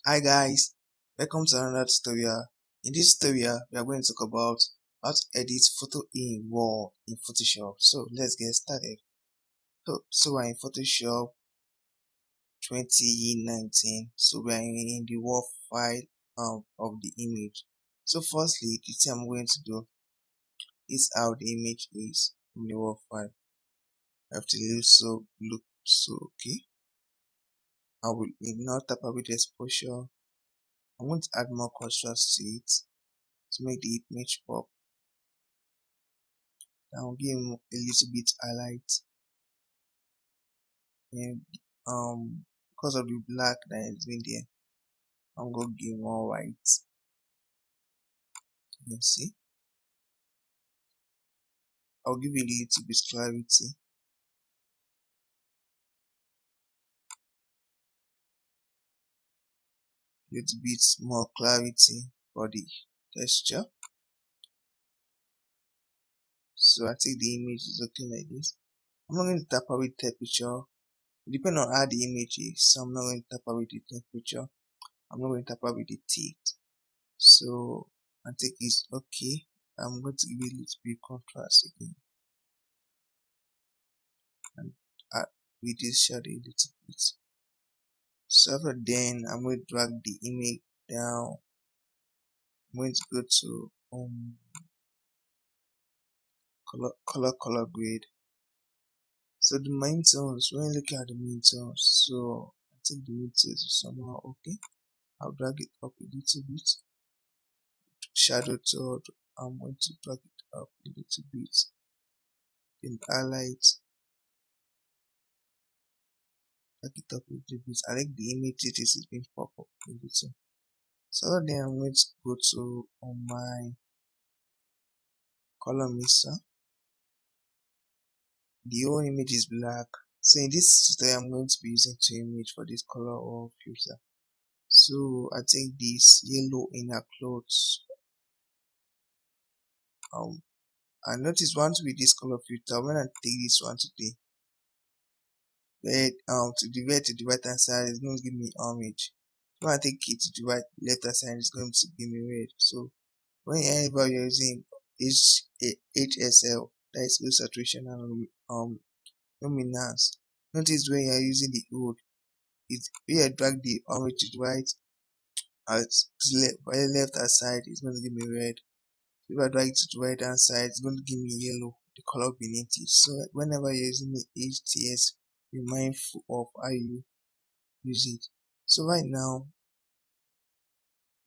Hi guys, welcome to another tutorial. In this tutorial, we are going to talk about how to edit photo in RAW in Photoshop. So let's get started. So we're in Photoshop 2019. So we're in the RAW file of the image. So firstly, the thing I'm going to do is how the image is in the RAW file. I have to look so okay. I will now tap with exposure. I want to add more contrast to it to make the image pop. I'll give him a little bit highlight, and because of the black that is in there, I'm gonna give more white. You can see I'll give it a little bit clarity, little bit more clarity for the texture. So I think the image is looking like this. I'm not going to tap with temperature. Depending on how the image is, so I'm not going to tap with the temperature. I'm not going to tap with the teeth. So I think it's okay. I'm going to give it a little bit contrast again and add reduce shadow a little bit. So after then I'm going to drag the image down. I'm going to go to color grade. So the main tones, when you look at the main tones, so I think the main tones is somehow okay. I'll drag it up a little bit. Shadow tone, I'm going to drag it up a little bit. Then highlight, drag it up a little bit. I like the image it is being pop up a little. So then I'm going to go to my color mixer. The whole image is black. So in this tutorial, I'm going to be using two images for this color or filter. So I take this yellow inner clothes. I notice once with this color filter, when I take this one today, to the right hand side, it's going to give me orange. When I take it to the left hand side, it's going to give me red. So whenever you're using HSL, that is low saturation and luminance, notice when you're using the wood, it's when you drag the orange to the right, by the left hand side, it's going to give me red. If I drag it to the right hand side, it's going to give me yellow, the color beneath it. So whenever you're using the HTS, be mindful of how you use it. So right now,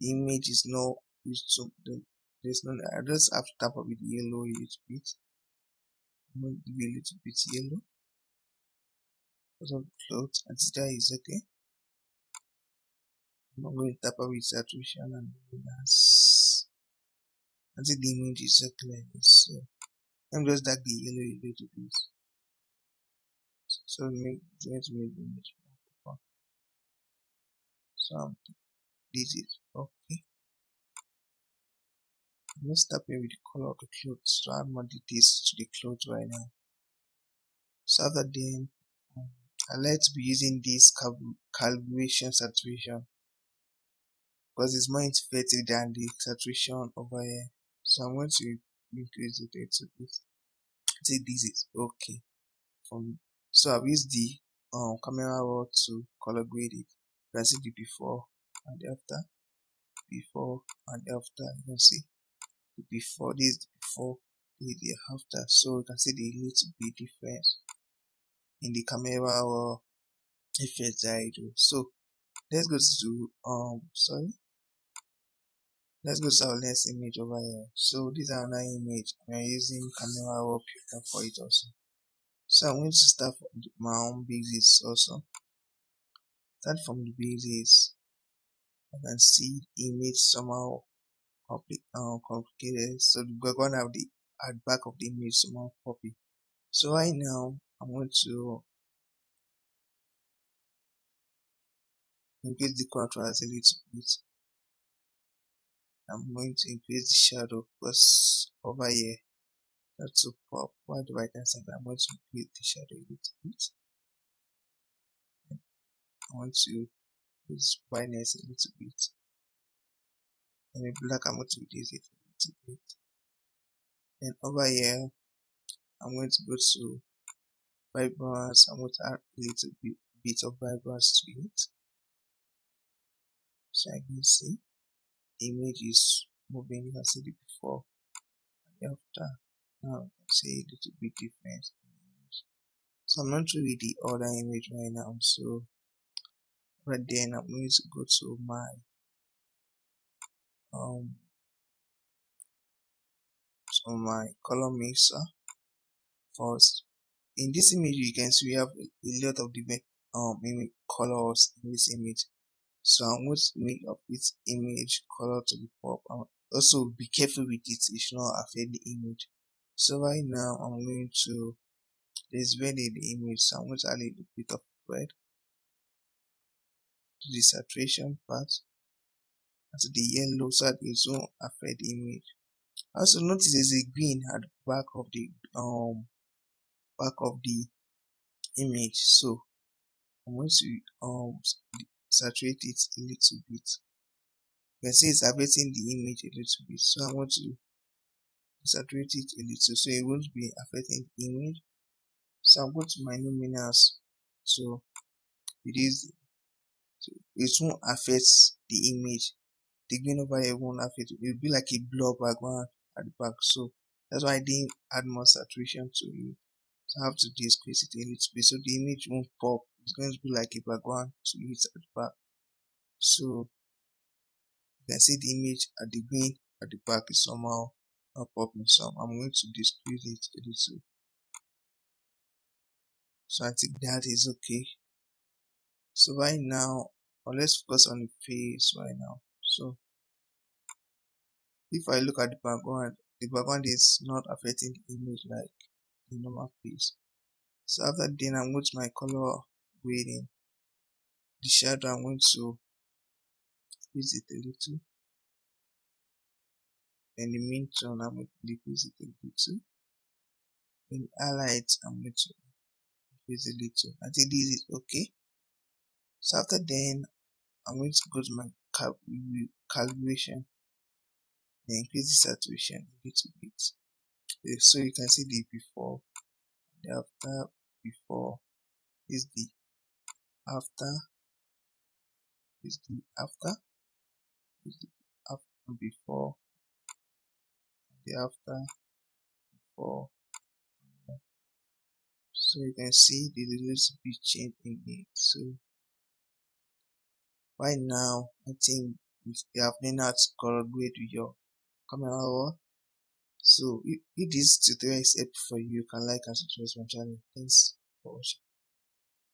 the image is not used to there's no. I just have to tap up with the yellow a little bit. I'm going to give it a little bit yellow because of the clothes, and that is okay. I'm going to tap up with saturation and luminance until the image is so clear. So I'm just drag the yellow a little bit. So let's make the image more fun. So this is okay. Let's start with the color of the clothes to add more details to the clothes right now. So after then, I like to be using this calibration saturation because it's more effective than the saturation over here. So I'm going to increase it a little bit. See, this is okay for me. So I've used the camera raw to color grade it. You can see the before and the after. Before and after. You can see the before, this is the before, this is the after. So you can see the little bit difference in the camera raw effects that I do. So let's go to let's go to our next image over here. So this is another image. We are using camera raw filter for it also. So I'm going to start from my own basis also. Start from the basis. I can see the image somehow complicated. So we're going to have the at back of the image somehow copy. So right now I'm going to increase the contrast a little bit. I'm going to increase the shadow because over here that's so pop. While the right hand side, I'm going to increase the shadow a little bit. I want to this brightness a little bit. And in black, I'm going to reduce it a little bit. Then over here, I'm going to go to vibrance. I'm going to add a little bit of vibrance to it. So I can see the image is moving. You can see the before and the after. Now you can see a little bit different. So I'm not showing the other image right now. So right then I'm going to go to my color mixer first. In this image, you can see we have a lot of different image colors in this image. So I'm going to make up this image color to be pop. Also be careful with it, it should not affect the image. So right now I'm going to, there's red in the image, so I'm going to add a little bit of red to the saturation part and to the yellow so that it won't affect the image. Also notice there's a green at the back of the image, so I'm going to saturate it a little bit. You can see it's affecting the image a little bit, so I want to saturate it a little so it won't be affecting the image. So I'm going to my luminance to reduce, so it won't affect the image. The green over here won't affect it. It will be like a blur background at the back, so that's why I didn't add more saturation to it. So I have to decrease it a little bit so the image won't pop. It's going to be like a background to it at the back. So you can see the image at the green at the back is somehow not popping, so I'm going to decrease it a little. So I think that is okay. So right now, let's focus on the face right now. So if I look at the background is not affecting the image like the normal face. So after then I'm going to my color grading. The shadow I'm going to decrease it a little. And the main tone I'm going to decrease it a little. And highlight I'm going to increase a little. I think this is okay. So after then I'm going to go to my calibration and increase the saturation a little bit. So you can see the before, the after, before is the after, is the after, is the after, before, the after, before. So you can see the little bit change in it. So right now I think you have learned how to collaborate with your camera raw. So if this tutorial is helpful for you, you can like and subscribe to my channel. Thanks for watching.